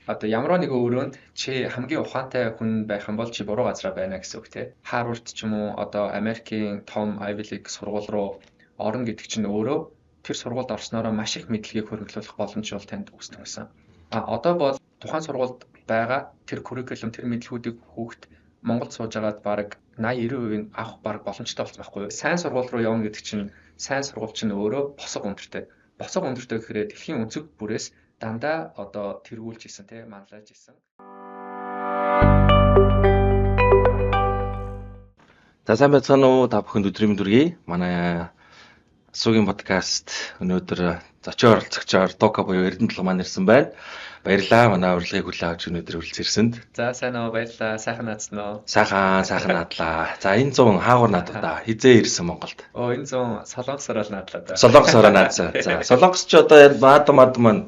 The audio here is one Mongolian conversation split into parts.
Одоо ямар нэгэн өрөөнд чи хамгийн ухаантай хүн байх юм бол чи буруу газараа байна гэсэн үг те. Харвард ч юм уу одоо Америкийн том Ivy League сургууль руу орно гэдэг чинь өөрөө тэр сургуульд орсноороо маш их мэдлэгийг хөрвүүлэх боломж бол танд үүсдэг гэсэн. Одоо бол тухайн сургуульд байгаа тэр curriculum тэр мэдлгүүдийг хүүхд Монголд сууж агаад баг 80-90% авах баг боломжтой болсон байхгүй юу? Сайн сургууль руу явна гэдэг чинь сайн сургууль чинь өөрөө босго өндөртэй. Босго өндөртэй гэхээр дэлхийн өнцөг бүрээс дандаа одоо тэргүүлж исэн те манлайлж исэн. За сайн байцгаана уу та бүхэнд өдрийн мэнд хүргэе. Манай Асуугийн подкаст өнөөдөр зочин оролцогчоор Тока буюу Эрдэнэтлэг маань ирсэн байна. Баярлалаа манай урилгыг хүлээн авч өнөөдөр үргэлжлэрсэнд. За сайн уу баярлалаа. Сайхан наацсан уу? Сайхан наадлаа. За энэ 100 хаагур наадав да. Хизээ ирсэн Монголд. Энэ 100 Солонгосоор л наадлаа да. Солонгосоор наадсан. За Солонгос ч одоо наадам маань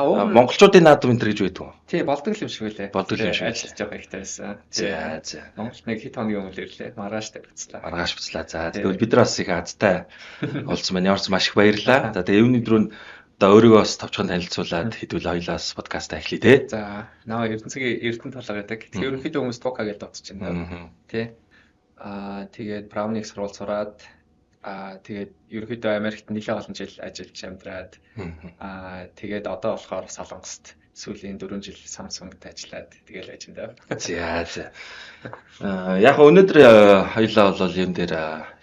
монголчуудын наадам энэ гэж байдаг юм. Тий болдог юм шиг үлээ. Болдог юм шиг. Ажиллаж байгаа ихтэй байсан. За. Монголд нэг хэд хоногийн өмнө ирлээ. Маргааш тавьцлаа. За тэгвэл бид нар бас их азтай олсон байна. Ямарч маш их баярлалаа. За тэгээ энэ өдрөө одоо өөрийгөө бас товчхон танилцуулаад хэдүүл хоёлаас подкаст эхлэе те. За наа Эрдэнэ толгой гэдэг. Тэгээ ерөнхийдөө хүмүүс Тока гэж бодож байна. Тэ. Тэгээд Брауныг сурвал сураад тэгээд ерөнхийдөө Америкт нэлээд олон жил ажиллаж амьдраад тэгээд одоо болохоор Солонгост сүүлийн 4 жил Samsung-д ажиллаад тэгэл ажиллаа. За. Яг өнөөдөр хоёлаа бол юм дээр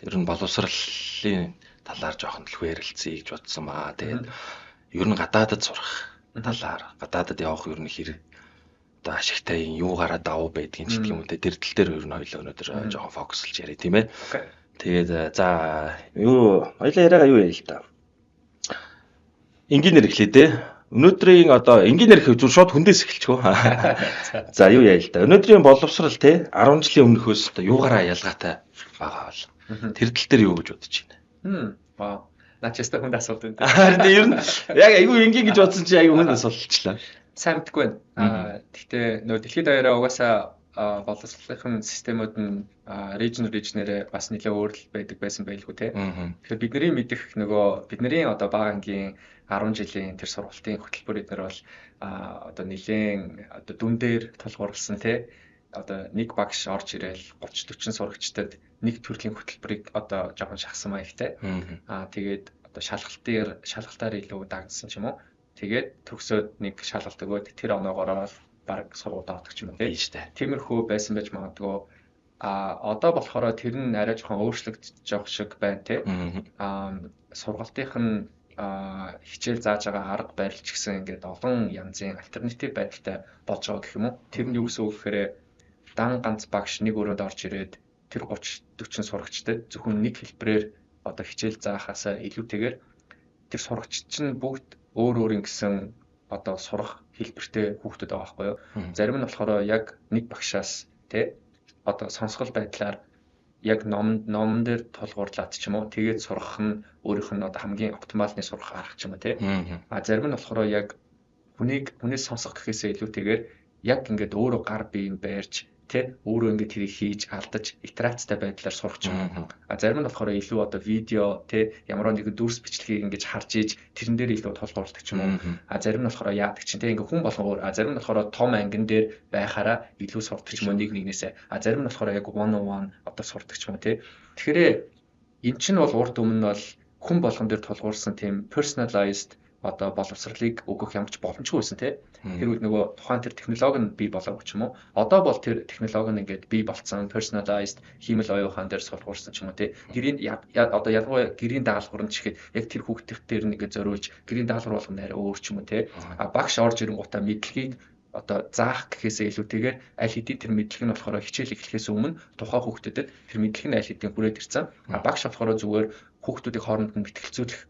ер нь боловсролын талаар жоохон төлөв ярилцъя гэж бодсон маа. Тэгээд ер нь гадаадд сурах талаар гадаадд явах ер нь хэрэг одоо ашигтай юу гараад авах байдгийг ч гэх юм уу те тэр тал дээр ер нь хоёлаа өнөөдөр жоохон фокуслж яриа тийм ээ. Тэгээд за хоёлаа яриагаа юу ярил та. Энгийнээр эхлэе те. Өнөөдрийн одоо энгийнээр их шууд хүндээс эхэлчихв. За юу ярил та. Өнөөдрийн боловсрал те 10 жилийн өмнөхөөс одоо юугаараа ялгаатай байгаа бол тэр тал дээр юу гэж бодож байна? Вау. Начаста хүнд асуулт энэ. Харин ер нь яг айгүй энгийн гэж бодсон чи айгүй хүнд асуултчлаа. Сайн мэдгүй байна. Гэхдээ нөө дэлхийд даяараа угаасаа боловсролын системүүд нь region-ээр бас нэлээд өөр л байдаг байсан байлгүй те. Тэгэхээр бидний мэдих бидний одоо бага ангийн 10 жилийн тэр сургалтын хөтөлбөр эднэр бол одоо нэлээд одоо дүн дээр тулгуурласан те. Одоо нэг багш орж ирээл 30-40 сурагчдад нэг төрлийн хөтөлбөрийг одоо жоохон шахсан маягтай. Тэгээд одоо шалгалтаар илүү дагнсан ч юм уу. Тэгээд төгсөөд нэг шалгалт өгөөд тэр оноогоороо баг сургуульд ордог ч юм уу тийм шүү дээ. Тиймэрхүү байсан байж магадгүй. Одоо болохоор тэр нь арай жоохон өөрчлөгдөж жоох шиг байна тийм. Сургалтынх нь хичээл зааж байгаа арга барил ч гэсэн ингээд олон янзын альтернатив байдалтай болж байгаа гэх юм уу. Тэр нь юу гэсэн үг гэхээр дан ганц багш нэг өрөөнд орж ирээд тэр 30-40 сурагчдад зөвхөн нэг хэлбэрээр одоо хичээл заахаасаа илүүтэйгээр тэр сурагчид чинь бүгд өөр ингэсэн одоо сурах хэлбэртэй хүүхдүүд байгаа байхгүй юу. Зарим нь болохоор яг нэг багшаас тий одоо сонсгол байдлаар яг ном дээр тулгуурлаад ч юм уу тэгээд сурах нь өөрийнх нь одоо хамгийн оптималны сурах арга ч юм уу тий. Зарим нь болохоор яг хүнээс сонсох гэхээсээ илүүтэйгээр яг ингээд өөрөө гар бие барьж тий өөрөө ингээд тэрийг хийж алдаж итерацтай байдлаар сурах ч юм уу. Зарим нь болохоор илүү одоо видео тий ямар нэгэн дүрс бичлэгийг ингэж харж ийж тэрэн дээр илүү тулгуурладаг ч юм уу. Зарим нь болохоор яадаг чинь тий ингээд хүн болгон өөр. Зарим нь болохоор том ангин дээр байхаараа илүү сурдаг ч юм уу нэгнээсээ. Зарим нь болохоор яг 101 одоо сурдаг ч юм уу тий. Тэгэхээр эн чинь бол урд өмнө бол хүн болгон дээр тулгуурсан тийм personalized одоо боловсролыг өгөх ямар ч боломжгүй байсан тий. Тэр үед нөгөө тухайн тэр технологи нь бий болоогүй ч юм уу. Одоо бол тэр технологи нь ингээд бий болцсон personalized хиймэл оюухан дээр суулгуурсан ч юм уу тий. Гэрийн одоо ялангуяа гэрийн даалгавар нь ч ихэд яг тэр хүүхдүүд дээр нь ингээд зориулж гэрийн даалгавар болгоно арай өөр ч юм уу тий. Багш орж ирэнгуутаа мэдлэгийг одоо заах гэхээсээ илүүтэйгээр аль хэдийн тэр мэдлэг нь болохоор хичээл эхлэхээс өмнө тухайн хүүхдэд тэр мэдлэг нь аль хэдийн хүрээд ирсэн. Багш болохоор зүгээр хүүхдүүдийг хооронд нь мэтгэлцүүлэх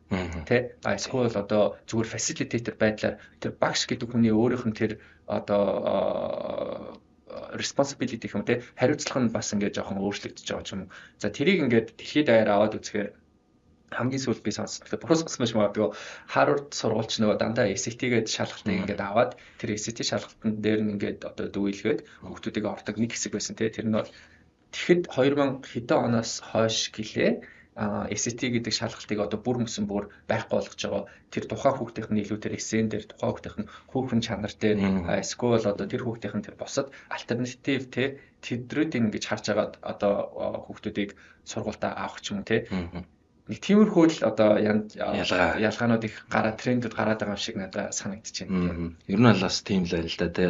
тий эсвэл одоо зүгээр facilitator байдлаар тэр багш гэдэг хүний өөрийнх нь тэр одоо responsibility гэх юм тий хариуцлага нь бас ингээд жоохон өөрчлөгдөж байгаа ч юм уу. За тэрийг ингээд дэлхийд даяараа аваад үзэхээр хамгийн сүүлд би сонссон. Буруу сонссон байж магадгүй. Harvard сургуульч нөгөө дандаа SAT-гээд шалгалтыг ингээд аваад тэр SAT шалгалтын дээр нь ингээд одоо дүүйлгээд хүүхдүүдийг ордог нэг хэсэг байсан тий. Тэр нь бол тэгэхэд 2000 хэдэн оноос хойш гэлээ SAT гэдэг шалгалтыг одоо бүр мөсөн бүр байхгүй болгож байгаа. Тэр тухайн хүүхдийнх нь илүү тэр эссен дээр тухайн хүүхдийнх нь хүүхэн чанар дээр эсвэл одоо тэр хүүхдийнх нь тэр бусад альтернатив те тэдрүүдийг ингэж харж агаад одоо хүүхдүүдийг сургуультаа авах ч юм уу те нэг тиймэрхүү л одоо ялгаанууд их трендүүд гараад байгаа юм шиг надад санагдчихэв. Ер нь бас тийм л байл л да те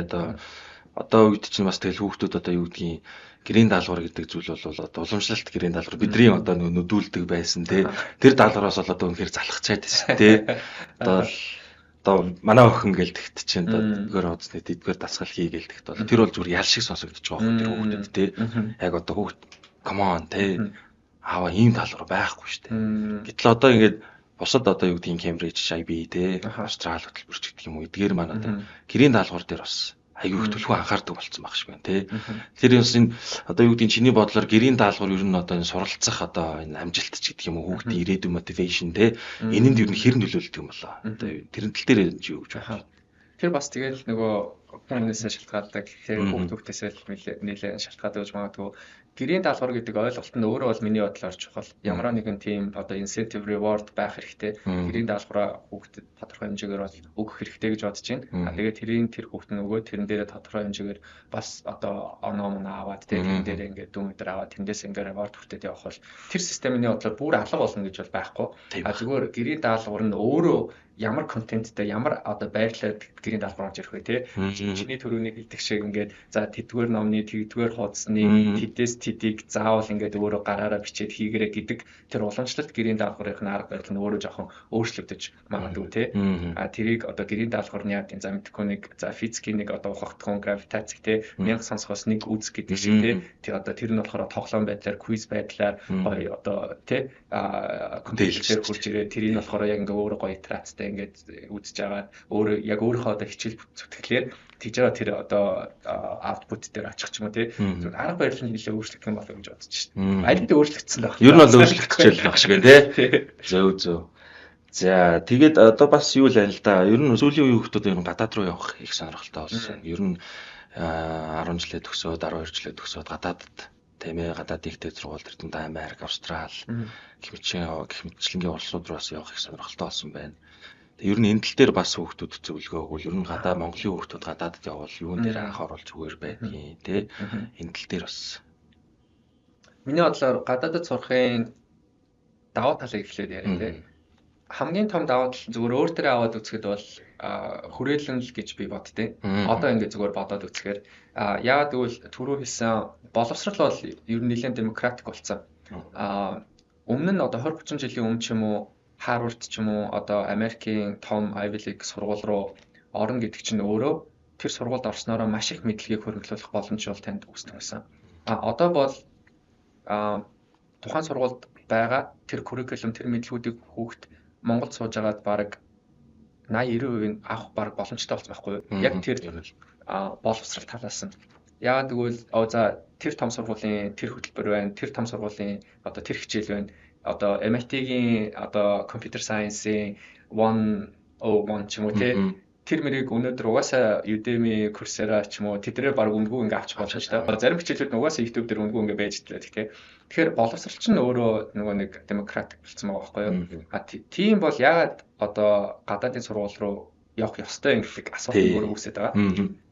одоо үед чинь бас тэгэл хүүхдүүд одоо юу гэдгийг гэрийн даалгавар гэдэг зүйл бол одоо уламжлалт гэрийн даалгавар бидний одоо нүдүүлдэг байсан те тэр даалгавраас бол одоо үнэхээр залхацаад байсан те одоо манай охин гэлдэгт чинь одоо үзний тэдгээр дасгал хий гэлдэгт бол тэр бол зүгээр ял шиг сонсогдож байгаа тэр хүүхдэд те яг одоо хүүхд come on те аава ийм даалгавар байхгүй шүү дээ. Гэтэл одоо ингээд бусад одоо юу гэдгийг Cambridge, IB те Австрали хөтөлбөрч гэдэг юм уу эдгээр маань одоо гэрийн даалгавар дээр бас аягүй их төлхөө анхаардаг болсон баг шиг байна тий. Тэр юмс энэ одоо юу гэдгийг чиний бодлоор гэрийн даалгавар ер нь одоо энэ суралцах одоо энэ амжилт ч гэдэг юм уу хүүхдийн ирээдүйн мотивашн тий. Энэнд ер нь хэр нөлөөлдөг юм болоо. Одоо тэрэн тал дээр юу гэж байна. Тэр бас тэгэл нөгөө хүмүүнээс шалтгаалдаг. Тэгэхээр хүүхдүүдээс нэлээд шалтгаалдаг гэж магадгүй. Гэрийн даалгавар гэдэг ойлголт нь өөрөө бол миний бодлоор чухал. Ямар нэгэн тийм одоо incentive reward байх хэрэгтэй. Гэрийн даалгавраа хүүхдэд тодорхой хэмжээгээр бол өгөх хэрэгтэй гэж бодож байна. Тэгээд тэр хүүхд нь өгөө тэрэн дээрээ тодорхой хэмжээгээр бас одоо оноо аваад тэрэн дээрээ ингээд дүн өдр аваад тэндээс ингээд reward хүртээд явах бол тэр системийн бодлоор бүр алга болно гэж бол байхгүй. Зүгээр гэрийн даалгавар нь өөрөө ямар контенттэй ямар одоо байрлал гэрийн даалгавар орж ирэх вэ те чиний төрөний хэлдэг шиг ингээд за тэдгээр номны тэгдгээр хуудасны тэдээс тэдийг заавал ингээд өөрөө гараараа бичээд хийгэрэ гэдэг тэр уламжлалт гэрийн даалгаврын арга барил нь өөрөө жоохон өөрчлөгдөж магадгүй те тэрийг одоо гэрийн даалгаврын яа гэдэг за мэдхгүй нэг за физикийн нэг одоо ухахдхан гравитацик те 1000 сонсохоос нэг үүс гэдэг шиг те тэр одоо тэр нь болохоор тоглоом байдлаар квиз байдлаар гоё одоо те компьютер хурж ирээ тэрийг болохоор яг ингээд өөрөө гоё итерацтай ингээд үзэж байгаа өөрөө яг өөрийнхөө одоо хичээл зүтгэлээр тэгж байгаа тэр одоо аутпут дээр очих ч юм уу тий арга барил нь нэлээд өөрчлөгдөх юм болов гэж бодож байна. Аль нь өөрчлөгдсөн байх. Ер нь бол өөрчлөгдөж байх шиг байна тий. Зөв. За тэгээд одоо бас юу л байна л да. Ер нь сүүлийн үеийн хүмүүс ер нь гадаад руу явах их сонирхолтой болсон. Ер нь 10 жилээ төгсөөд 12 жилээ төгсөөд гадаадд тийм ээ гадаад ихтэй сургууль төртөнд Америк, Австрали гэх мэтчлэнгийн улсууд руу бас явах их сонирхолтой болсон байна. Ер нь энэ тал дээр бас хүүхдүүд зөвлөгөө өгвөл ер нь гадаа Монголын хүүхдүүд гадаадд явбал юун дээр анх оруулж зүгээр байдгийг тий энэ тал дээр бас миний бодлоор гадаадд сурахын даваа талыг эхлээд яриа тий хамгийн том даваа тал зүгээр өөр төрөө аваад үзэхэд бол хүрээлэн л гэж би боддیں۔ Одоо ингээд зүгээр бодоод үзэхээр яагаад гэвэл түрүү хэлсэн боловсрал бол ер нь нэлээд демократик болсон. Өмнө нь одоо 20-30 жилийн өмнө ч юм уу Harvard ч юм уу одоо Америкийн том Ivy League сургууль руу орно гэдэг чинь өөрөө тэр сургуульд орсноороо маш их мэдлэгийг хөрвүүлэх боломж бол танд үүсдэг байсан. Одоо бол тухайн сургуульд байгаа тэр curriculum тэр мэдлгүүдийг хүүхд Монголд сууж агаад баг 80-90% авах баг боломжтой болсон байхгүй юу? Яг тэр боловсрал талаас нь. Яагаад гэвэл за тэр том сургуулийн тэр хөтөлбөр байна, тэр том сургуулийн одоо тэр хичээл байна. Одоо MIT-гийн одоо computer science-ийн 101 ч юм уу тэр мэрийг өнөөдөр угаасаа Udemy, Coursera ч юм уу тэднэрээр баг үнгүү ингээ авч болно шүү дээ. Зарим хичээлүүд нь угаасаа YouTube дээр үнгүү ингээ байж тэлээ тийм. Тэгэхээр боловсрал чинь өөрөө нөгөө нэг демократик болсон байгаа байхгүй юу? Тийм бол яагаад одоо гадаадын сургууль руу явах ёстой юм гэдэг асуулт өөрөө үүсэж байгаа.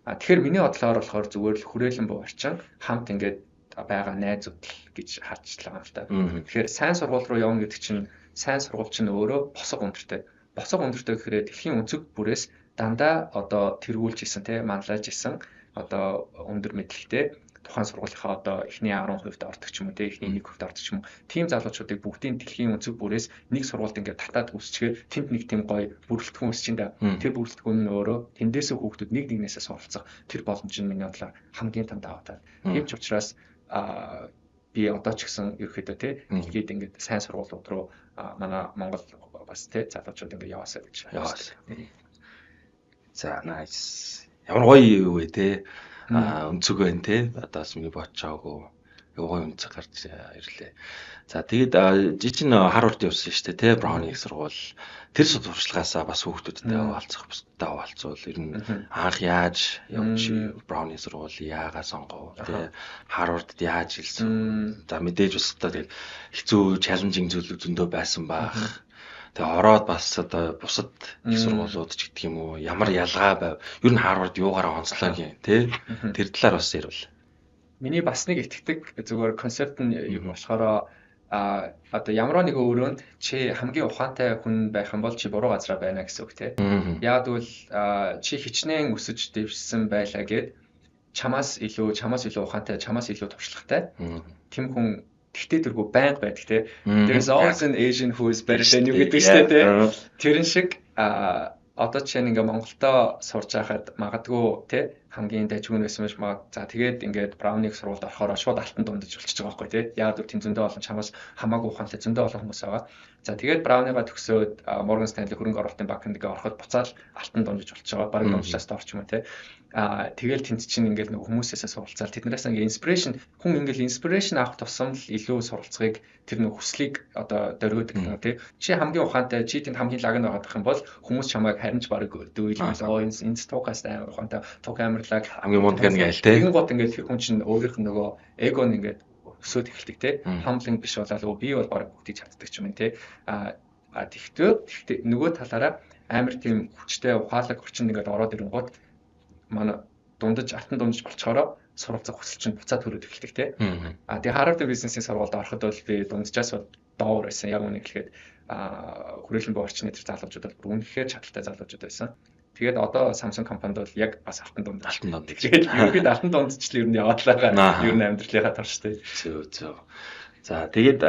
Тэгэхээр миний бодлоор болохоор зүгээр л хүрээлэн буу орчин хамт ингээд байгаа найзууд гэж харцлаа юм л та. Тэгэхээр сайн сургууль руу явна гэдэг чинь сайн сургууль чинь өөрөө босго өндөртэй. Босго өндөртэй гэхээр дэлхийн өнцөг бүрээс дандаа одоо тэргүүлж исэн те манлайж исэн одоо өндөр мэдлэгтэй тухайн сургуулийнхаа одоо эхний 10% ордог ч юм уу те эхний 1% ордог ч юм уу. Тим залуучуудыг бүгдийн дэлхийн өнцөг бүрээс нэг сургуульд ингээд татаад үсчихээр тэнд нэг тийм гоё бүрэлдэхүүн үсчин да. Тэр бүрэлдэхүүн нь өөрөө тэндээсээ хүүхдүүд нэг нэгнээсээ суралцах тэр боломж нь миний бодлоор хамгийн том даваа тал. Тийм ч учраас би одоо ч гэсэн ерөөхдөө те дэлхийд ингээд сайн сургуулиуд руу манай Монгол бас те залуучууд ингээд яваасаа гэж. За nice. Ямар гоё юу вэ те өнцөг байна те. Одоос миний бодож байгаагүй Гоё үнцэг гарч ирлээ. За тэгээд жижиг Харвард явсан шүү дээ, тэ Брауны их сургууль. Тэр сурчлагаасаа бас хүүхдүүдтэй хаваалцах, бусдтай хаваалцвал ер нь анх яаж явж Брауны сургууль яагаад сонгов, тэ Харвардд яаж ирсэн. За мэдээж бас одоо тэгээд хэцүү чаленжинг зүйлүүд зөндөө байсан баах. Тэгээ ороод бас одоо бусад их сургуулиуд ч гэдэг юм уу ямар ялгаа байв. Ер нь Харвард юугаараа онцлог юм те. Тэр талаар бас ярил. Миний бас нэг итгэдэг зүгээр концепт нь болохоор одоо ямар нэг өрөөнд чи хамгийн ухаантай хүн байх юм бол чи буруу газараа байна гэсэн үг те. Яг бол чи хичнээн өсөж дэвшсэн байлаа гэд чамаас илүү ухаантай, чамаас илүү туршлагатай тэм хүн тэгтээ тэргүй байнга байдаг те. There's always an Asian who is better than you гэдэг шүү дээ. Тэрэн шиг одоо жишээ нь ингээ Монголдо сурж байхад магадгүй те хамгийн дайжгүй байсан байж магад. За тэгээд ингээд Браунийг сургуульд орохоор шууд алтан дундаж болчихж байгаа байхгүй те. Яг л тийм зөндөө олон чамаас хамаагүй ухаантай зөндөө олон хүмүүс байгаа. За тэгээд Брауныгаа төгсөөд Morgan Stanley хөрөнгө оруулалтын банкнд ингээ ороход буцаал алтан дундаж болчихж байгаа. Бараг дундажаас дорч юм те. Тэгэл тэнд чинь ингээд нэг хүмүүсээсээ суралцаал тэднээс ингээ инспирэшн хүн ингээл инспирэшн авах тусам л илүү суралцахыг тэр нэг хүслийг одоо дөргөөдөг юм тий. Чи хамгийн ухаантай чи тэнд хамгийн лаг нь байгаадах юм бол хүмүүс чамайг харинч бараг дүүйлмэл энэ стокаст амар ухаантай туг амарлаг хамгийн мунд гэнэ гээл тий. Тэгэн гот ингээд тэр хүн чинь өөрийнх нь нөгөө эгон ингээд өсөөд эхэлдэг тий. Хамлинг биш болоо би бол бараг бүгдийг чаддаг ч юм тий. Тэгтээ нөгөө талаараа амар тийм хүчтэй ухаалаг орчинд ингээд ороод ирэн гот манай дундаж алтан дундаж болцохороо суралцах хүсэл чинь буцаад төрөд эхэлдэг тий. Тэгээ Harvard бизнесийн сургуульд ороход бол би дунджаас доор байсан. Яг үнэ хэлэхэд хүрээлэн буй орчны тэр залуучууд бол үнэхээр чадaltaй залуучууд байсан. Тэгээд одоо Samsung компанид бол яг бас алтан дунд. Тэгээд ерөнхийд алтан дундчлал ер нь яваалаа. Ер нь амьдралынхаа турштай. Зөв. За тэгээд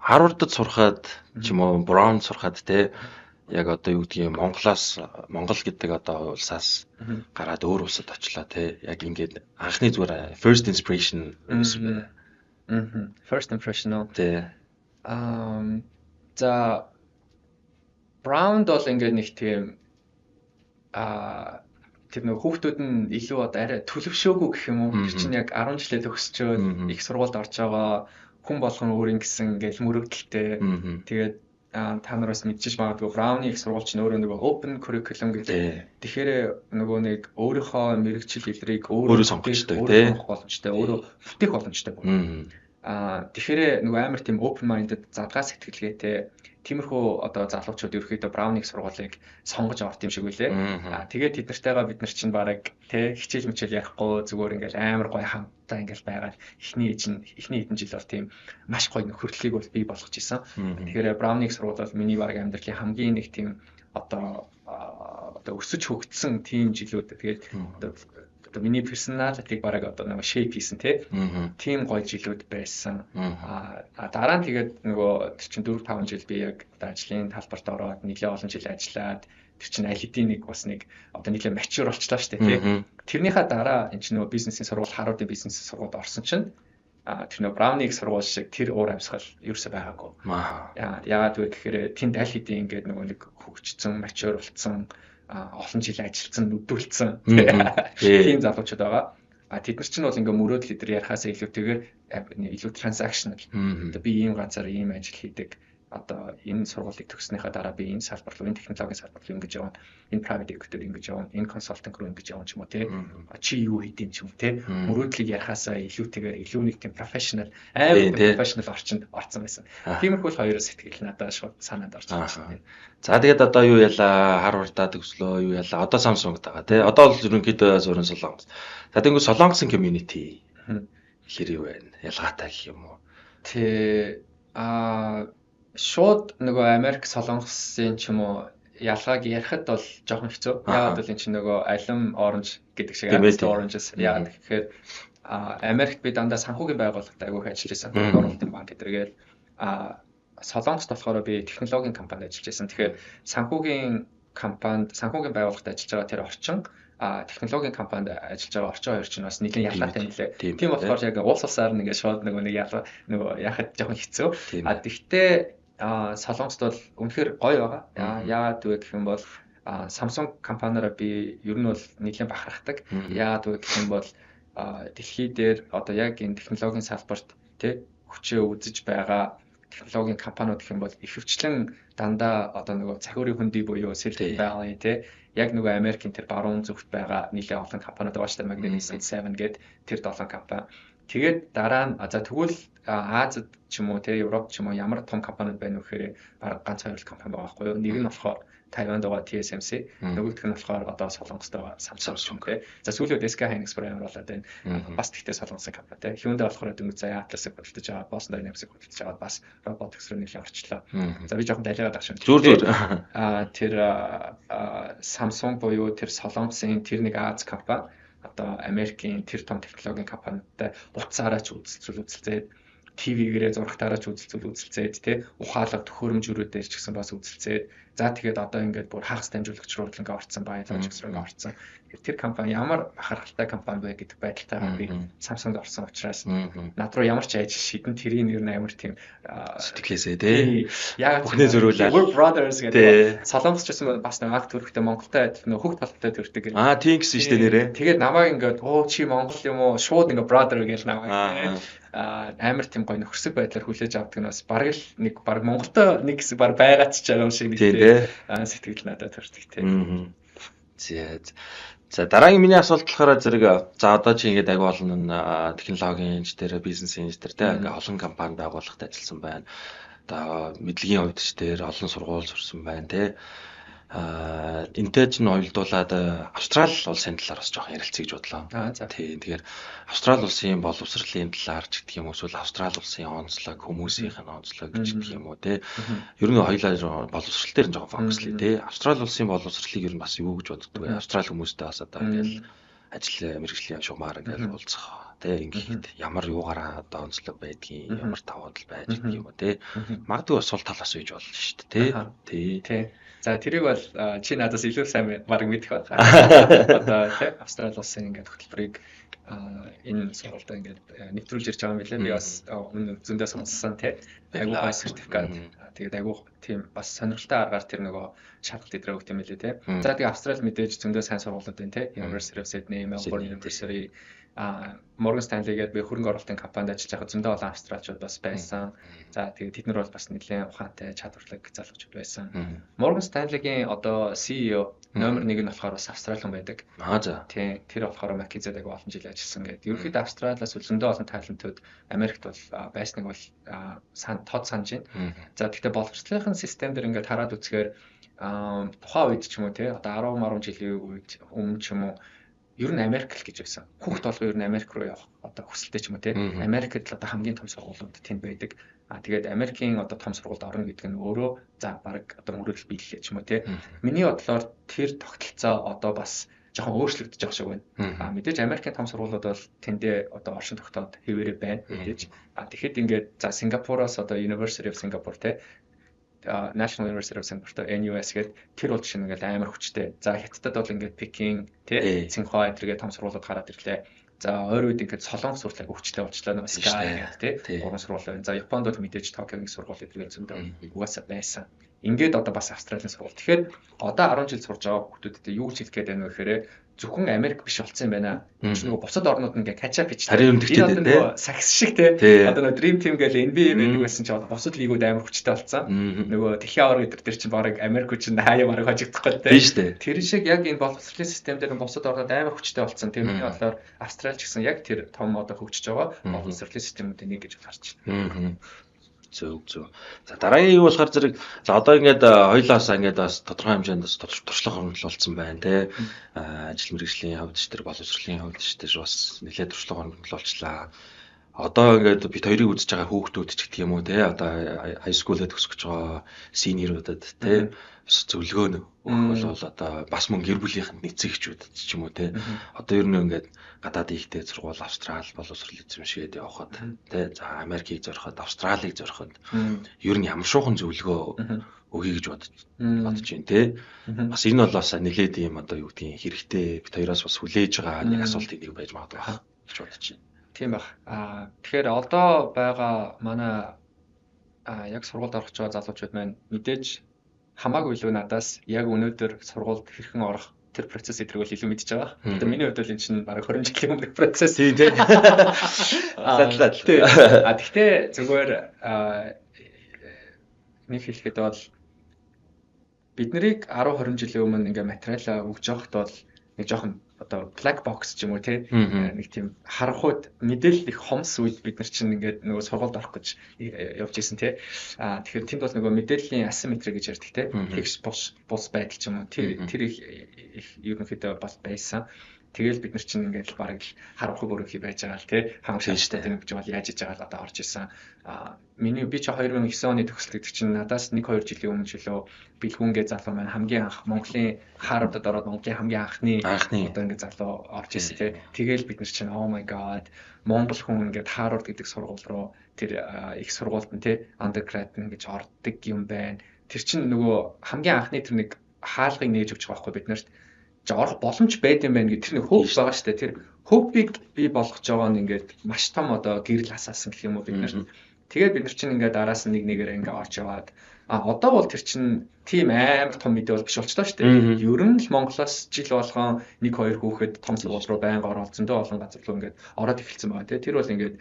Harvard-д сурахад ч юм уу Brown сурахад те яг одоо юу гэдгийг Монгол гэдэг одоо улсаас гараад өөр улсад очлоо те яг ингээд анхны зүгээр first inspiration first impression те за Brown бол ингээд нэг тийм тэр нэг хүүхдүүд нь илүү одоо арай төлөвшөөгүй гэх юм уу тэр чинь яг 10 жилээ төгсчөөд их сургуульд орж байгаа хүн болгон өөрийн гэсэн ингээл мөрөгдөлтэй тэгээд та нараас мэдчихэж магадгүй Брауны их сургууль чинь өөрөө нөгөө open curriculum гэдэг. Тэгэхээр нөгөө нэг өөрийнхөө мэрэгчил илрийг өөрөө сонгохтой тийм боломжтой, өөрөө бүтээх боломжтой байна. Тэгэхээр нөгөө амар тийм open minded задгаа сэтгэлгээтэй тиймэрхүү одоо залуучууд ерөөхдөө Брауны их сургуулийг сонгож авт юм шиг үлээ. Тэгээд тэднэртэйгээ бид нар чинь бараг тий хичээл мичээл ярихгүй зүгээр ингээл амар гоё хамтдаа ингээл байгаад эхний хэдэн жил бол тийм маш гоё нөхөрлөлийг бол бий болгож исэн. Тэгэхээр Брауны их сургууль бол миний бараг амьдралын хамгийн нэг тийм одоо өсөж хөгжсөн тийм жилүүд. Тэгээд одоо миний персоналитиг бараг одоо нэг shape хийсэн тийм гоё жилүүд байсан. Дараа нь тэгээд нөгөө тэр чинь 4-5 жил би яг ажлын талбарт ороод нэлээд олон жил ажиллаад тэр чинь аль хэдийн нэг бас нэг одоо нэлээд mature болчлаа шүү дээ. Тэрнийхээ дараа энэ чинь нөгөө бизнесийн сургууль Harvard-ийн бизнесийн сургуульд орсон чинь тэр нөгөө Browning сургууль шиг тэр уур амьсгал ерөөсөй байгаагүй. Яагаад вэ гэхээр тэнд аль хэдийн ингээд нөгөө нэг хөгжсөн, mature болцсон олон жил ажилласан, нүдүүлсэн тийм залуучууд байгаа. Тэд нар чинь бол ингээ мөрөөдөл өдр ярихаасаа илүүтэйгээр илүү transactional. Одоо би ийм ганцаар ийм ажил хийдэг. Одоо энэ сургуулийг төгснөхийн дараа би энэ салбар руу, энэ технологийн салбар руу ингэж явна. Энэ private equity ингэж явна. Энэ consulting руу ингэж явна ч юм уу тий. Чи юу хийдэм ч юм тий. Мөрөөдлийг ярихаасаа илүүтэйгээр илүү нэг тийм professional, professional орчинд орсон байсан. Тиймэрхүү хоёр сэтгэл надад шууд санаанд орж байна. За тэгээд одоо юу яла Harvard-д төгслөө юу яла одоо Samsung тагаа тий. Одоо бол ерөнхийдөө зургийн Солонгос. За тэгвэл Солонгосын community хэр юу вэ? Ялгаатай гэх юм уу? Тэ шууд нөгөө Америк Солонгосын ч юм уу ялгааг ярихад бол жоохон хэцүү. Яагаад бол энэ чинь нөгөө алим оранж гэдэг шиг oranges яагаад гэхээр Америкт би дандаа санхүүгийн байгууллагад агиух ажиллаж байсан. Оруулалтын банк гэдэргээл Солонгост болохоор би технологийн компанид ажиллаж байсан. Тэгэхээр санхүүгийн байгууллагад ажиллаж байгаа тэр орчин технологийн компанид ажиллаж байгаа орчин хоёр чинь бас нэлийн ялгаатай нэлээ. Тийм болохоор яг улс улсаар нэгээ шууд нөгөө яхад жоохон хэцүү. Тэгтээ Солонгост бол үнэхээр гоё байгаа. Яагаад вэ гэх юм бол Samsung компаниараа би ер нь бол нэлийн бахархдаг. Яагаад вэ гэх юм бол дэлхий дээр одоо яг энэ технологийн салбарт тий хүчээ үзэж байгаа технологийн компаниуд гэх юм бол ихэвчлэн дандаа одоо нөгөө цахиурын хөндөй буюу Silicon Valley тий яг нөгөө Америкийн тэр баруун зүгт байгаа нэлээд олон компаниуд байгаа шүү дээ. Magnificent Seven гэдэг тэр 7 компани. Тэгээд дараа нь за тэгвэл Азид ч юм уу те Европ ч юм уу ямар том компаниуд байна вэ гэхээр бараг ганц хоёр компани байгаа байхгүй юу. Нэг нь болохоор Тайванд байгаа TSMC, нөгөөх нь болохоор одоо Солонгост байгаа Samsung те. За сүүлд SK Hynix амар болоод байна. Бас тэгтээ Солонгосын компани те. Hyundai болохоор дөнгөж заяа Atlas-ыг хөдөлж байгаа, Boston Dynamics-ыг хөдөлж байгаа, бас robotics руу нэлээд орчлоо. За би жоохон дайлгаад байгаа шүү. Зүгээр. Тэр Samsung буюу тэр Солонгосын тэр нэг Аз компани одоо Америкийн тэр том технологийн компанитай утсаараа ч үзэлцээд ТV-гээрээ зурагтаараа ч үзэлцээд тий ухаалаг төхөөрөмжүүрүүдээр ч гэсэн бас үзэлцээд за тэгээд одоо ингээд бүр хагас дамжуулагч руу ингээ орцсон баялаж гэсэн ингээ орцсон. Тэр компани ямар бахархалтай компани вэ гэдэг байдалтайгаар би Samsung-д орсон учраас над руу ямар ч ажил шийдэн тэрийн нэр нь амар тийм сэтгэлээсээ тий яг бүхний зөрүүлээ We're brothers гэдэг Солонгос ч гэсэн бас нэг акт төрөхтэй Монголтай адилхан хөвгт талтай төрдөг гэх. Тийм гэсэн шүү дээ нэрээ. Тэгээд намайг ингээд чи Монгол юм уу шууд ингээ brother гэж намайг амар тийм гоё нөхөрсөг байдлаар хүлээж авдаг нь бас бараг л нэг баг Монголтой нэг хэсэг баг байгаад ч байгаа юм шиг нэг сэтгэл надад төрдөг тийм. За дараагийн миний асуулт болохоор зэрэг за одоо чи ингээд агай олон технологийн инженер, бизнес инженер те ингээ олон компани байгуулахад ажилласан байна. Одоо мэдлэгийн хувьд ч тэр олон сургууль сурсан байна те. Энтэй ч нь уялдуулаад Австрали улсын талаар бас жоохон ярилцъя гэж бодлоо. Тийм. Тэгэхээр Австрали улсын боловсролын талаар ч гэх юм уу эсвэл Австрали улсын онцлог, хүмүүсийнх нь онцлог ч гэх юм уу те. Ер нь хоёулаа боловсрол дээр нь жоохон фокуслээ те. Австрали улсын боловсролыг ер нь бас юу гэж боддог вэ? Австрали хүмүүстэй бас одоо ингээл ажил мэргэжлийн шугамар ингээл уулзах те. Ингээд ямар юугаараа одоо онцлог байдгийг, ямар давуу тал байж гэх юм уу те. Магадгүй бас сул талаас үйж болно шүү дээ те. Тий. За тэрийг бол чи надаас илүү сайн баг мэдэх байна. Одоо тий Австрали улсын ингээд хөтөлбөрийг энэ сургуульд ингээд нэвтрүүлж ирж байгаа юм билээ. Би бас өмнө зөндөө сонссон тий. Айгуу гой сертификат. Тэгээд айгуу тийм бас сонирхолтой аргаар тэр нөгөө шалгалт идрээ өгт юм билээ тий. За тэгээд Австрали мэдээж зөндөө сайн сургуулиуд байна тий. University of Sydney, Melbourne University, Morgan Stanley гэдэг би хөрөнгө оруулалтын компанид ажиллаж байгаа зөндөө олон австралчууд бас байсан. За тэгээд тэд нар бол бас нэлээд ухаантай, чадварлаг залуучууд байсан. Morgan Stanley-гийн одоо CEO номер 1 нь болохоор бас австралиан байдаг. За. Тийм. Тэр болохоор McKinsey-дэг олон жил ажилласан гэдэг. Ерөнхийдөө Австралиас зөндөө олон талентууд Америкт бол байсныг бол тод санаж байна. За тэгэхээр боловсролын систем дээр ингээд хараад үзэхээр тухайн үед ч юм уу те одоо 10 жилийн үед өмнө ч юм уу ер нь Америк л гэж байсан. Хүүхд толгой ер нь Америк руу явах одоо хүсэлтэй ч юм уу те. Америкт л одоо хамгийн том сургуулиуд тэнд байдаг. Тэгээд Америкийн одоо том сургуульд орно гэдэг нь өөрөө за баг одоо мөрөдөл биелэлээ ч юм уу те. Миний бодлоор тэр тогтолцоо одоо бас жоохон өөрчлөгдөж байгаа шиг байна. Мэдээж Америкийн том сургуулиуд бол тэндээ одоо оршин тогтоод хэвээрээ байна мэдээж. Тэгэхэд ингээд за Сингапуроос одоо University of Singapore те National University of Singapore NUS гэдэг тэр бол чинь ингээд амар хүчтэй. За Хятадд бол ингээд Пекин тий Цинхуа гэдэргээ том сургуулиуд гараад ирлээ. За ойр үед ингээд Солонгос сурталчилгааг хүчтэй болчлаа нөгөө Sky гэдэг тий гурван сургууль байна. За Японд бол мэдээж Токиогийн сургууль эдгээр зөндөө угаасаа байсан. Ингээд одоо бас Австралийн сургууль. Тэгэхээр одоо 10 жил сурж байгаа хүмүүстэй юу хэлэх гээд байна вэ гэхээр зөвхөн Америк биш болсон юм байна. Нөгөө бусад орнууд ингээд catch up хийж тариун дэвчтэй нөгөө сакс шиг те. Одоо нөгөө Dream Team гэл NBA байдаг байсан ч бусад лигүүд амар хүчтэй болсон. Нөгөө дэлхийн авар гэдэг дээр чинь баг Америк хүчин хаяа мараг хожигдохгүй те. Тийм шүү дээ. Тэр шиг яг энэ боловсролын систем дээр бусад орнууд амар хүчтэй болсон. Тэрний болохоор Австрали ч гэсэн яг тэр том одоо хөгжиж байгаа боловсролын системүүдийн нэг гэж харж байна. Зөв. За дараагийн юу болохоор зэрэг за одоо ингээд хоёлоос ингээд бас тодорхой хэмжээнд бас туршлага хөрвүүлсэн байна те. Ажил мэргэжлийн хувьд ч тэр боловсролын хувьд ч тэр бас нэлээд туршлага хөрвүүлүүлчлаа. Одоо ингээд бид хоёрыг үзэж байгаа хүүхдүүд ч гэх юм уу те. Одоо high school-д төгсөж байгаа senior-уудад те зөвлөгөө өгөх бол одоо бас мөн гэр бүлийнхэнд нэцэгчүүд ч юм уу те. Одоо ер нь ингээд гадаад ихтэй сургууль Австрали боловсролын эзэмшээд явхад те за Америкийг зориход Австралийг зориход ер нь ямар шуухан зөвлөгөө өгье гэж бодож байна те. Бас энэ бол бас нэлээд юм одоо юу гэдгийг хэрэгтэй бид хоёроос бас хүлээж байгаа нэг асуултыг нэг байж магадгүй гэж бодож байна. Тийм баг. Тэгэхээр одоо байгаа манай яг сургуульд орох гэж байгаа залуучууд маань мэдээж хамаагүй илүү надаас яг өнөөдөр сургуульд хэрхэн орох тэр процесс эдрэг бол илүү мэдж байгаа. Одоо миний хувьд бол энэ чинь бараг 20 жилийн өмнөх процесс. Тийм тийм. Гэхдээ зүгээр нэг хэлэхэд бол бид нарыг 10 20 жилийн өмнө ингээ материалаа өгж явахд бол нэг жоохон одоо black box ч юм уу тий нэг тийм харанхуйд мэдээлэл их хомс үед бид нар чинь ингээд нөгөө сургуульд орох гэж явж исэн тий тэгэхээр тэнд бол нөгөө мэдээллийн асимметри гэж ярьдаг тий тэгш бус байдал ч юм уу тэр их ерөнхийдөө бол байсан. Тэгэл бид нар чинь ингээд бараг л харанхуй бүрхий байж байгаа л тий хангалттай тэмж бол яаж иж байгаа л одоо орж исэн. Миний би чи 2009 оны төгсөл гэдэг чинь надаас 1-2 жилийн өмнө жилөө бэлгүнгээ залуу маань хамгийн анх Монголын Харвардд ороод Монголын хамгийн анхны одоо ингээд залуу орж исэн тий. Тэгэл бид нар чинь oh my god Монгол хүн ингээд Харвард гэдэг сургууль руу тэр их сургуульд нь тий undergrad гэж ордог юм байна. Тэр чинь нөгөө хамгийн анхны тэр нэг хаалгыг нээж өгч байгаа байхгүй бид нарт орох боломж байд юм байна гэх тэр нэг хөв байгаа шүү дээ. Тэр хөвийг бий болгож байгаа нь ингээд маш том одоо гэрэл асаасан гэх юм уу бид нарт. Тэгээд бид нар чинь ингээд араас нь нэгээр ингээд орж яваад одоо бол тэр чинь тийм амар том мэдээ бол биш болчихлоо шүү дээ. Ер нь л Монголоос жил болгон 1-2 хүүхэд том сургууль руу байнга ороод зөндөө олон газар руу ингээд ороод эхэлсэн байгаа тийм. Тэр бол ингээд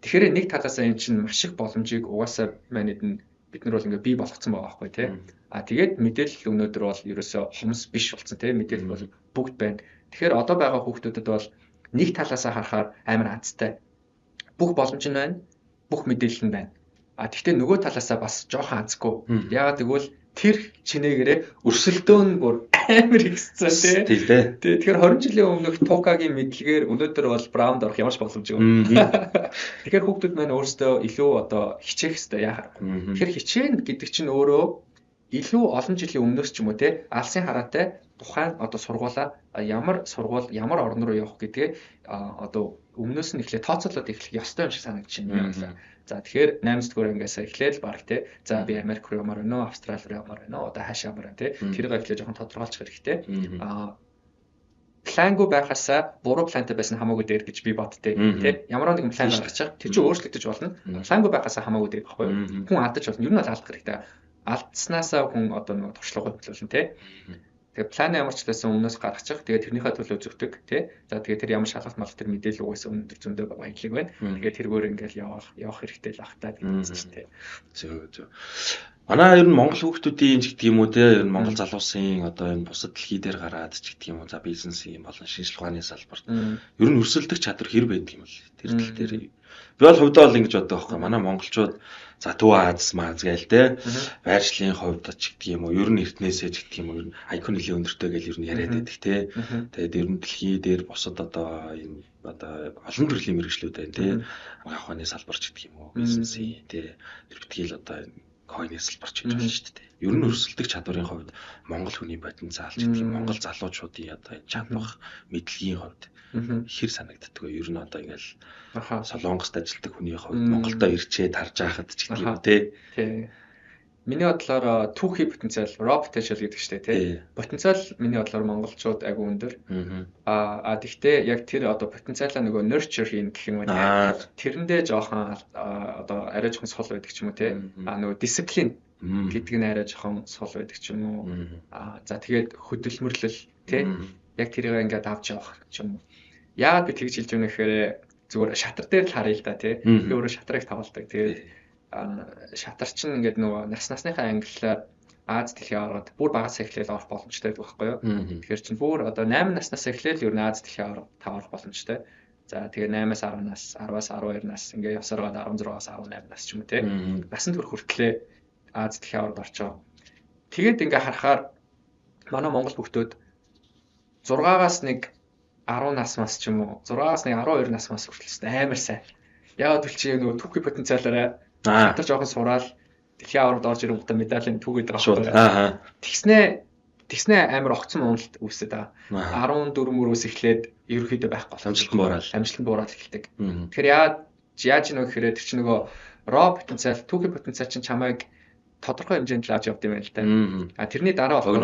тэгэхээр нэг талаасаа энэ чинь маш их боломжийг угаасаа манайд нь бид нар бол ингээд бий болгоцсон байгаа байхгүй тийм. Тэгээд мэдээлэл өнөөдөр бол ерөөсөө хомс биш болсон тийм. Мэдээлэл бол бүгд байна. Тэгэхээр одоо байгаа хүүхдүүдэд бол нэг талаасаа харахаар амар азтай. Бүх боломж нь байна. Бүх мэдээлэл нь байна. Гэхдээ нөгөө талаасаа бас жоохон азгүй. Яагаад гэвэл тэр чинээгээрээ өрсөлдөөн нь бүр амар ихсэн тийм. Тэгэхээр 20 жилийн өмнөх Тукагийн мэдлэгээр өнөөдөр бол Браунд орох ямар ч боломжгүй. Тэгэхээр хүүхдүүд маань өөрсдөө илүү одоо хичээх хэрэгтэй яахаар. Тэгэхээр хичээн гэдэг чинь өөрөө илүү олон жилийн өмнөөс ч юм уу те алсын хараатай тухайн одоо сургуулаа ямар сургууль ямар орн руу явах гэдгээ одоо өмнөөс нь эхлээ тооцоолоод эхлэх ёстой юм шиг санагдчихэв. За тэгэхээр 8 дугаар ангиас эхлээл баг те. За би Америк руу ямаар байна уу, Австрали руу ямаар байна уу, одоо хаашаа ямаар те. Тэрийг эхлээ жоохон тодорхойлчих хэрэгтэй. Плангүй байхасаа буруу плантай байсан хамаагүй дээр гэж би боддтой те. Ямар нэгэн план гаргачих. Тэр чинь өөрчлөгдөж болно. Плангүй байхасаа хамаагүй дээр байхгүй юу? Хүн алдаж болно. Ер нь бол алдах хэрэгтэй. Алдснаасаа хүн одоо нэг туршлага хөтлүүлнэ те. Тэгээ план ямар ч байсан өмнөөс гаргачих. Тэгээ тэрнийхээ төлөө зөвтөг тий. За тэгээ тэр ямар шалгалт мал тэр мэдээлэл угаасаа өндөр зөндөө баялаг байна. Тэгээ тэргээр ингээл явах хэрэгтэй л ахтаа гэдэг чинь тий. Зөв. Манай ер нь Монгол хүүхдүүдийн ч гэдэг юм уу те ер нь Монгол залуусын одоо энэ бусад дэлхий дээр гараад ч гэдэг юм уу за бизнесийн болон шинжлэх ухааны салбарт ер нь өрсөлдөх чадвар хэр байдаг юм бол тэр тал дээр би бол хувьдаа бол ингэж боддог байхгүй манай монголчууд за Төв Аз мааз гээл те байршлын хувьд ч гэдэг юм уу ер нь эртнээсээ ч гэдэг юм уу ер нь IQ нэлийн өндөртэй гэл ер нь яриад байдаг те тэгээд ер нь дэлхий дээр бусад одоо энэ одоо олон төрлийн мэргэжлүүд байна те ухааны салбар ч гэдэг юм уу бизнесийн те тэр битгийл одоо койны салбарч гэж байна шүү дээ. Ер нь өрсөлдөх чадварын хувьд Монгол хүний потенциал ч гэдэг юм Монгол залуучуудын одоо чадвах мэдлэгийн хувьд хэр санагддаг вэ? Ер нь одоо ингээл Солонгост ажилладаг хүний хувьд Монголдо ирчээд харж байхад ч гэдэг юм тий. Миний бодлоор түүхий потенциал, raw potential гэдэг чинь тий. Потенциал миний бодлоор монголчууд айгүй өндөр. Тэгвэл яг тэр одоо потенциалаа нөгөө nurture хийн гэх юм уу тий. Тэрэндээ жоохон одоо арай жоохон сул байдаг ч юм уу тий. Нөгөө discipline гэдэг нь арай жоохон сул байдаг ч юм уу. За тэгээд хөдөлмөрлөл тий. Яг тэрийг ингээд авч явах ч юм уу. Яагаад би тэгж хэлж байна гэхээр зүгээр шатар дээр л харъя л да тий. Би өөрөө шатрыг тавалдаг. Тэгээд шатар чинь ингээд нөгөө насныхаа ангиллаар Аз дэлхийн аваргад бүр багаас эхлээл орох боломжтой байдаг байхгүй юу. Тэгэхээр чинь бүр одоо 8 наснаас эхлээл ер нь Аз дэлхийн аварга таварах боломжтой. За тэгээ 8-аас 10 нас, 10-аас 12 нас ингээд явсараад 16-аас 18 нас ч юм уу те. Насанд хүртлээ Аз дэлхийн аваргад орчоо. Тэгээд ингээд харахаар манай монгол хүүхдүүд 6-аас нэг 10 наснаас ч юм уу 6-аас нэг 12 наснаас хүртэл амар сайн. Яагаад гэвэл чи нөгөө түүхий потенциалаараа шатар жоохон сураал дэлхийн аваргад орж ирэнгүүтээ медалийн түүгээд байгаа байхгүй. Тэгснээ амар огцон уналт үүсээд байгаа. 14 мөрөөс эхлээд ерөөхдөө байхгүй амжилтанд буураад эхэлдэг. Тэгэхээр яаж нэг гэхээр тэр чинь нөгөө raw потенциал, түүхий потенциал чинь чамайг тодорхой хэмжээнд л авч явд юм байна л да. Тэрний дараа болохоор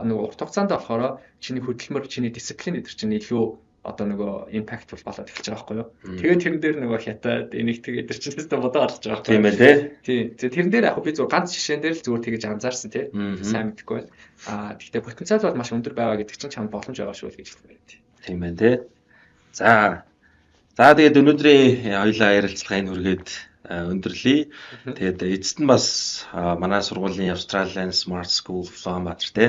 нөгөө урт хугацаанд болохоор чиний хөдөлмөр, чиний дисциплин гэдэг чинь илүү одоо нөгөө impactful болоод эхэлж байгаа байхгүй юу. Тэгээд тэрэн дээр нөгөө хятад энийг тэгээд тэр чинь тест бодоо гарч байгаа байхгүй. Тийм ээ тий. Тийм. Тэрэн дээр яг би зөв ганц жишээн дээр л зүгээр тэгэж анзаарсан тий. Сайн мэдэхгүй байна. Гэхдээ потенциал бол маш өндөр байгаа гэдэг чинь чамд боломж байгаа шүү л гэж хэлмээр тий. Тийм ээ тий. За тэгээд өнөөдрийн хоёулаа ярилцлага энэ хүргээд өндөрлөе. Тэгээд эцэст нь бас манай сургуулийн Australian Smart School Улаанбаатар те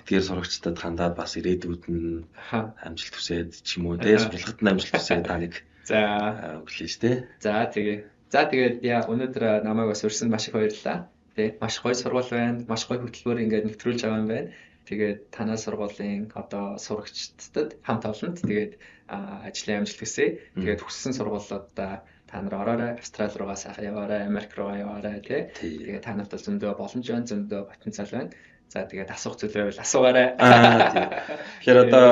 эдгээр сурагчдад хандаад бас ирээдүйд нь амжилт хүсээд ч юм уу те сургалтад нь амжилт хүсээд та нэг өглөө ш те. За тэгээд яа өнөөдөр намайг бас урьсан маш их баярлалаа. Тэ маш гоё сургууль байна. Маш гоё хөтөлбөр ингээд нэвтрүүлж байгаа юм байна. Тэгээд танай сургуулийн одоо сурагчдад хамт олонд тэгээд ажлын амжилт хүсье. Тэгээд хүссэн сургуулиудаа та нар ороорой, Австрали руугаа сайхан яваарай, Америк руугаа яваарай тий. Тэгээд та нарт зөндөө боломж байна, зөндөө потенциал байна. За тэгээд асуух зүйлээ бол асуугаарай. Тийм. Тэгэхээр одоо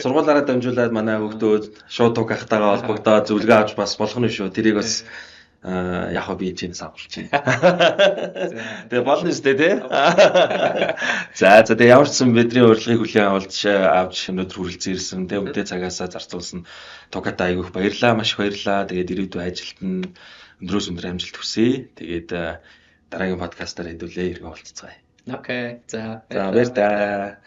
сургуулаараа дамжуулаад манай хүүхдүүд шууд туг ахтайгаа холбогдоод зөвлөгөө авч бас болох нь шүү. Тэрийг бас яг би чинь савлж байна. Тэгээ болно шүү дээ тий. За тэгээ ямар ч сан бидний урилгыг хүлээн авч өнөөдөр хүрэлцэн ирсэн. Тэгээ өдөө цагаасаа зарцуулсан тугата айгүйх баярлаа, маш их баярлаа. Тэгээд ирээдүйн ажилд нь өндрөөс өндөр амжилт хүсье. Тэгээд дараагийн подкастаар хэдүүлээ иргэн уулзцгаая. Окей. За баярлалаа.